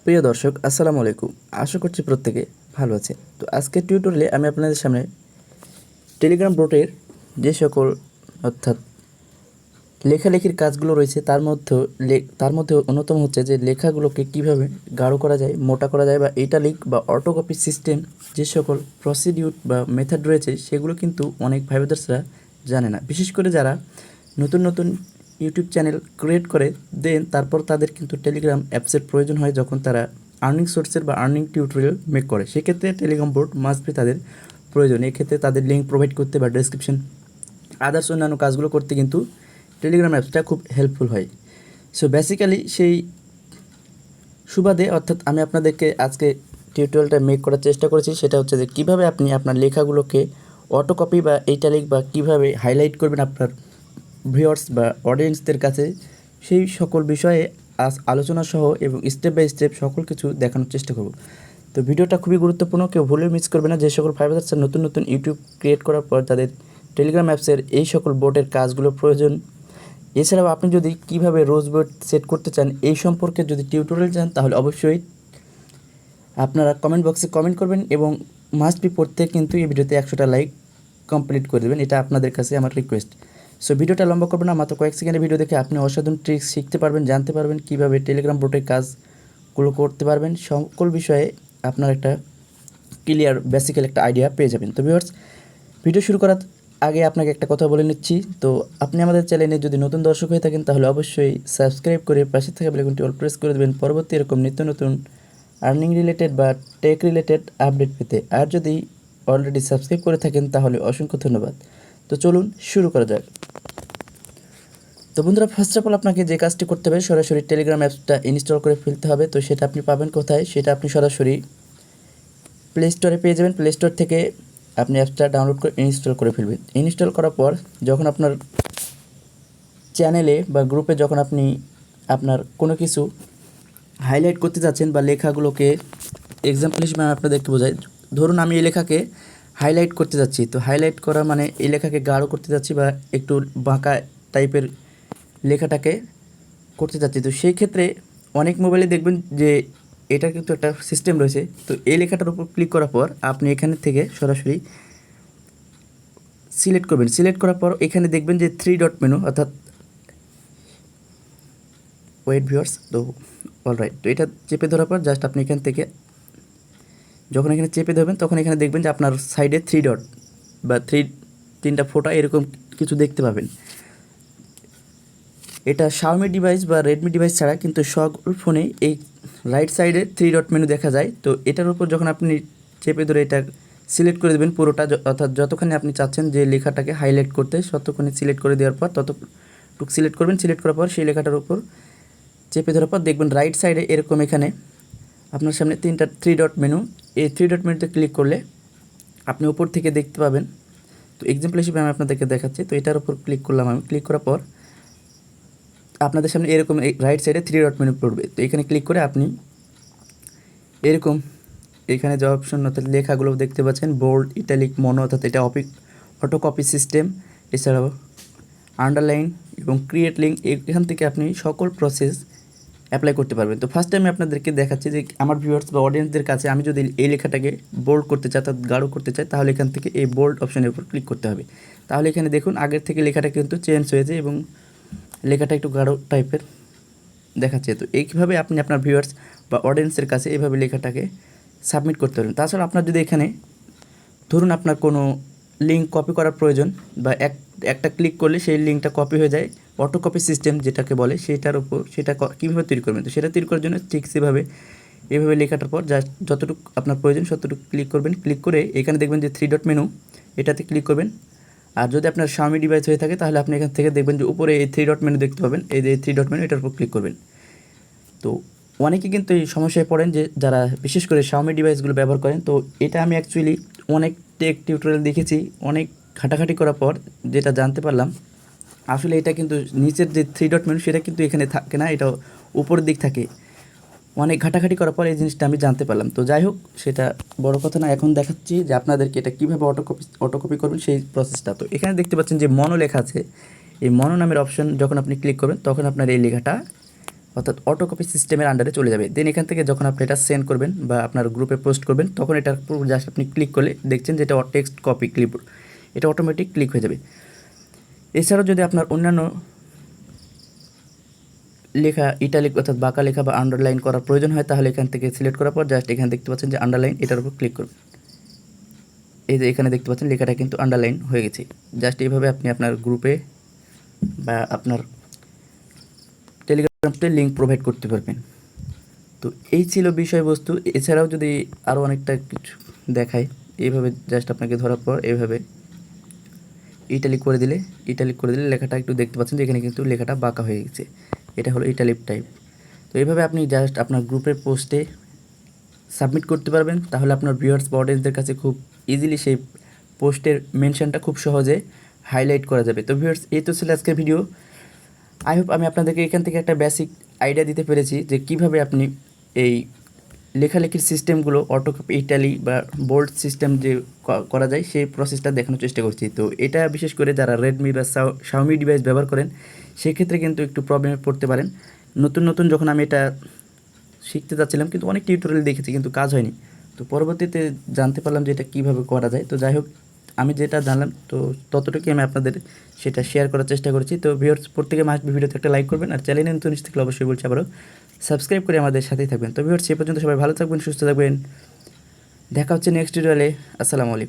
প্রিয় দর্শক আসসালামু আলাইকুম। আশা করছি প্রত্যেকে ভালো আছে। তো আজকের টিউটোরিয়ালে আমি আপনাদের সামনে টেলিগ্রাম বোটের যে সকল অর্থাৎ লেখালেখির কাজগুলো রয়েছে তার মধ্যে অন্যতম হচ্ছে যে লেখাগুলোকে কিভাবে গাঢ় করা যায়, মোটা করা যায় বা ইটালিক বা অটোকপি সিস্টেম যে সকল প্রসিডিউর বা মেথড রয়েছে সেগুলো কিন্তু অনেক ভাই ব্রাদার্সরা জানে না। বিশেষ করে যারা নতুন নতুন ইউটিউব চ্যানেল ক্রিয়েট করে দেন তারপর তাদের কিন্তু টেলিগ্রাম অ্যাপসের প্রয়োজন হয় যখন তারা আর্নিং সোর্সের বা আর্নিং টিউটোরিয়াল মেক করে, সেক্ষেত্রে টেলিগ্রাম বোর্ড মাস্ট বি তাদের প্রয়োজন। এক্ষেত্রে তাদের লিঙ্ক প্রোভাইড করতে বা ডেসক্রিপশন আদার্স অন্যান্য কাজগুলো করতে কিন্তু টেলিগ্রাম অ্যাপসটা খুব হেল্পফুল হয়। সো বেসিক্যালি সেই সুবাদে অর্থাৎ আমি আপনাদেরকে আজকে টিউটোরিয়ালটা মেক করার চেষ্টা করেছি, সেটা হচ্ছে যে কীভাবে আপনি আপনার লেখাগুলোকে অটোকপি বা ইটালিক বা কীভাবে হাইলাইট করবেন আপনার ভিউয়ার্স বা অডিয়েন্সদের কাছে, সেই সকল বিষয়ে আজ আলোচনা সহ এবং স্টেপ বাই স্টেপ সকল কিছু দেখানোর চেষ্টা করব। তো ভিডিওটা খুবই গুরুত্বপূর্ণ, কেউ ভুলেও মিস করবে না। যে সকল ফাইবার্স নতুন নতুন ইউটিউব ক্রিয়েট করার পর তাদের টেলিগ্রাম অ্যাপসের এই সকল বোটের কাজগুলো প্রয়োজন, এছাড়াও আপনি যদি কীভাবে রোজ বোট সেট করতে চান এই সম্পর্কে যদি টিউটোরিয়াল চান তাহলে অবশ্যই আপনারা কমেন্ট বক্সে কমেন্ট করবেন এবং মাস্ট বি পড়তে কিন্তু এই ভিডিওতে 100টা লাইক কমপ্লিট করে দেবেন, এটা আপনাদের কাছে আমার রিকোয়েস্ট। সো ভিডিওটা লম্বা করবেন না, মাত্র কয়েক সেকেন্ডের ভিডিও দেখে আপনি অসাধারণ ট্রিক্স শিখতে পারবেন, জানতে পারবেন কীভাবে টেলিগ্রাম বোটের কাজগুলো করতে পারবেন। সকল বিষয়ে আপনার একটা ক্লিয়ার বেসিক্যাল একটা আইডিয়া পেয়ে যাবেন। তো ভিউয়ার্স, ভিডিও শুরু করার আগে আপনাকে একটা কথা বলে নিচ্ছি। তো আপনি আমাদের চ্যানেলে যদি নতুন দর্শক হয়ে থাকেন তাহলে অবশ্যই সাবস্ক্রাইব করে পাশে থাকা বেল আইকনটি অল প্রেস করে দেবেন পরবর্তী এরকম নিত্য নতুন আর্নিং রিলেটেড বা টেক রিলেটেড আপডেট পেতে। আর যদি অলরেডি সাবস্ক্রাইব করে থাকেন তাহলে অসংখ্য ধন্যবাদ। তো চলুন শুরু করা যাক। তো বন্ধুরা, ফার্স্ট অফ অল আপনাকে যে কাজটি করতে হবে সরাসরি টেলিগ্রাম অ্যাপসটা ইনস্টল করে ফেলতে হবে। তো সেটা আপনি পাবেন কোথায়? সেটা আপনি সরাসরি প্লে স্টোরে পেয়ে যাবেন। প্লে স্টোর থেকে আপনি অ্যাপসটা ডাউনলোড করে ইনস্টল করে ফেলবেন। ইনস্টল করার পর যখন আপনার চ্যানেলে বা গ্রুপে যখন আপনি আপনার কোনো কিছু হাইলাইট করতে যাচ্ছেন বা লেখাগুলোকে এক্সাম্পল হিসেবে আমি আপনাদেরকে বোঝাই, ধরুন আমি এই লেখাকে হাইলাইট করতে যাচ্ছি। তো হাইলাইট করা মানে এই লেখাকে গাঢ় করতে যাচ্ছি বা একটু বাঁকা টাইপের লেখাটাকে করতে যাচ্ছি। তো সেই ক্ষেত্রে অনেক মোবাইলে দেখবেন যে এটা কিন্তু একটা সিস্টেম রয়েছে। তো এই লেখাটার উপর ক্লিক করার পর আপনি এখানে থেকে সরাসরি সিলেক্ট করবেন। সিলেক্ট করার পর এখানে দেখবেন যে 3 ডট মেনু, অর্থাৎ ওয়েট ভিউয়ার্স, তো অলরাইট। তো এটা চেপে ধরার পর জাস্ট আপনি এখান থেকে যখন এখানে চেপে ধরবেন তখন এখানে দেখবেন যে আপনার সাইডে 3 ডট বা তিনটা ফোঁটা এরকম কিছু দেখতে পাবেন। এটা শাওমি ডিভাইস বা রেডমি ডিভাইস ছাড়া কিন্তু সকল ফোনে এই রাইট সাইডে 3 ডট মেনু দেখা যায়। তো এটার উপর যখন আপনি চেপে ধরে এটা সিলেক্ট করে দেবেন পুরোটা, অর্থাৎ যতক্ষণে আপনি চাচ্ছেন যে লেখাটাকে হাইলাইট করতে ততক্ষণে সিলেক্ট করে দেওয়ার পর ততটুকু সিলেক্ট করবেন। সিলেক্ট করার পর সেই লেখাটার উপর চেপে ধরার পর দেখবেন রাইট সাইডে এরকম এখানে আপনার সামনে 3 ডট মেনু। এই 3 ডট মেনুতে ক্লিক করলে আপনি উপর থেকে দেখতে পাবেন। তো এক্সাম্পল হিসেবে আমি আপনাদেরকে দেখাচ্ছি। তো এটার উপর ক্লিক করলাম আমি। ক্লিক করার পর আপনাদের সামনে এরকম রাইট সাইডে 3 ডট মেনু পড়বে। তো এখানে ক্লিক করে আপনি এরকম এখানে যে অপশন অর্থাৎ লেখাগুলো দেখতে পাচ্ছেন বোল্ড, ইটালিক, মনো, অর্থাৎ এটা অটো কপি সিস্টেম, এছাড়াও আন্ডারলাইন এবং ক্রিয়েট লিঙ্ক, এখান থেকে আপনি সকল প্রসেস অ্যাপ্লাই করতে পারবেন। তো ফার্স্ট আমি আপনাদেরকে দেখাচ্ছি যে আমার ভিউয়ার্স বা অডিয়েন্সদের কাছে আমি যদি এই লেখাটাকে বোল্ড করতে চাই অর্থাৎ গাঢ় করতে চাই তাহলে এখান থেকে এই বোল্ড অপশনের উপর ক্লিক করতে হবে। তাহলে এখানে দেখুন আগের থেকে লেখাটা কিন্তু চেঞ্জ হয়েছে এবং লেখাটা একটু গাঢ় টাইপের দেখাচ্ছে। তো এইভাবে আপনি আপনার ভিউয়ার্স বা অডিয়েন্সের কাছে এইভাবে লেখাটাকে সাবমিট করতে পারবেন। তাছাড়া আপনার যদি এখানে ধরুন আপনার কোনো লিঙ্ক কপি করার প্রয়োজন বা একটা ক্লিক করলে সেই লিঙ্কটা কপি হয়ে যায়, অটো কপি সিস্টেম যেটাকে বলে, সেটার উপর সেটা কীভাবে তৈরি করবেন? তো সেটা তৈরি করার জন্য ঠিক সেভাবে এভাবে লেখাটার পর জাস্ট যতটুকু আপনার প্রয়োজন ততটুকু ক্লিক করবেন। ক্লিক করে এখানে দেখবেন যে 3 ডট মেনু, এটাতে ক্লিক করবেন। আর যদি আপনার শাওমি ডিভাইস হয়ে থাকে তাহলে আপনি এখান থেকে দেখবেন যে উপরে এই 3 ডট মেনু দেখতে পাবেন, এই যে 3 ডট মেনু, এটার উপর ক্লিক করবেন। তো অনেকে কিন্তু এই সমস্যায় পড়েন যে যারা বিশেষ করে শাওমি ডিভাইসগুলো ব্যবহার করেন। তো এটা আমি অ্যাকচুয়ালি অনেক টেক টিউটোরিয়াল দেখেছি, অনেক ঘাটাঘাটি করার পর যেটা জানতে পারলাম আসলে এটা কিন্তু নিচের যে 3 ডট মেনু সেটা কিন্তু এখানে থাকে না, এটা উপরের দিক থাকে। অনেক ঘাটাঘাটি করার পর এই জিনিসটা আমি জানতে পারলাম। তো যাই হোক, সেটা বড় কথা না, এখন দেখাচ্ছি যে আপনাদেরকে এটা কীভাবে অটোকপি করবেন সেই প্রসেসটা। তো এখানে দেখতে পাচ্ছেন যে মনো লেখা আছে, এই মনো নামের অপশন যখন আপনি ক্লিক করবেন তখন আপনার এই লেখাটা অর্থাৎ অটোকপি সিস্টেমের আন্ডারে চলে যাবে। দেন এখান থেকে যখন আপনি এটা সেন্ড করবেন বা আপনার গ্রুপে পোস্ট করবেন তখন এটার উপর জাস্ট আপনি ক্লিক করলে দেখছেন যে এটা টেক্সট কপি ক্লিপবোর্ড, এটা অটোমেটিক ক্লিক হয়ে যাবে। এছাড়াও যদি আপনার অন্যান্য লেখা ইটালিক অর্থাৎ বাঁকা লেখা বা আন্ডারলাইন করার প্রয়োজন হয় তাহলে এখান থেকে সিলেক্ট করার পর জাস্ট এখানে দেখতে পাচ্ছেন যে আন্ডারলাইন, এটার উপর ক্লিক করবেন। এই যে এখানে দেখতে পাচ্ছেন লেখাটা কিন্তু আন্ডারলাইন হয়ে গেছে। জাস্ট এইভাবে আপনি আপনার গ্রুপে বা আপনার টেলিগ্রামতে লিঙ্ক প্রোভাইড করতে পারবেন। তো এই ছিল বিষয়বস্তু। এছাড়াও যদি আরও অনেকটা কিছু দেখায়, এইভাবে জাস্ট আপনাকে ধরার পর এইভাবে ইটালিক করে দিলে লেখাটা একটু দেখতে পাচ্ছেন যে এখানে কিন্তু লেখাটা বাঁকা হয়ে গেছে, এটা হলো ইটালিক টাইপ। তো এইভাবে আপনি জাস্ট আপনার গ্রুপের পোস্টে সাবমিট করতে পারবেন, তাহলে আপনার ভিউয়ার্স বা অডিয়েন্সদের কাছে খুব ইজিলি সেই পোস্টের মেনশনটা খুব সহজে হাইলাইট করা যাবে। তো ভিউয়ার্স, এই তো ছিল আজকের ভিডিও। আই হোপ আমি আপনাদেরকে এখান থেকে একটা বেসিক আইডিয়া দিতে পেরেছি যে কিভাবে আপনি এই লেখালেখির সিস্টেমগুলো অটোকপি ইটালি বা বোল্ড সিস্টেম যে করা যায় সেই প্রসেসটা দেখানোর চেষ্টা করছি। তো এটা বিশেষ করে যারা রেডমি বা শাওমি ডিভাইস ব্যবহার করেন সেক্ষেত্রে কিন্তু একটু প্রবলেমে পড়তে পারেন। নতুন যখন আমি এটা শিখতে যাচ্ছিলাম কিন্তু অনেক টিউটোরিয়াল দেখেছি কিন্তু কাজ হয়নি। তো পরবর্তীতে জানতে পারলাম যে এটা কীভাবে করা যায়। তো যাই হোক, আমি যেটা জানলাম তো ততটুকুই আমি আপনাদের সেটা শেয়ার করার চেষ্টা করেছি। তো ভিউয়ার্স, প্রত্যেকে মাস্ট ভিডিওতে একটা লাইক করবেন, আর চ্যানেলে নতুন থাকলে অবশ্যই বলছি আবারও সাবস্ক্রাইব করে আমাদের সাথেই থাকবেন। তো ভিউয়ার্স, সে পর্যন্ত সবাই ভালো থাকবেন, সুস্থ থাকবেন। দেখা হচ্ছে নেক্সট টিউটোরিয়ালে। আসসালামু আলাইকুম।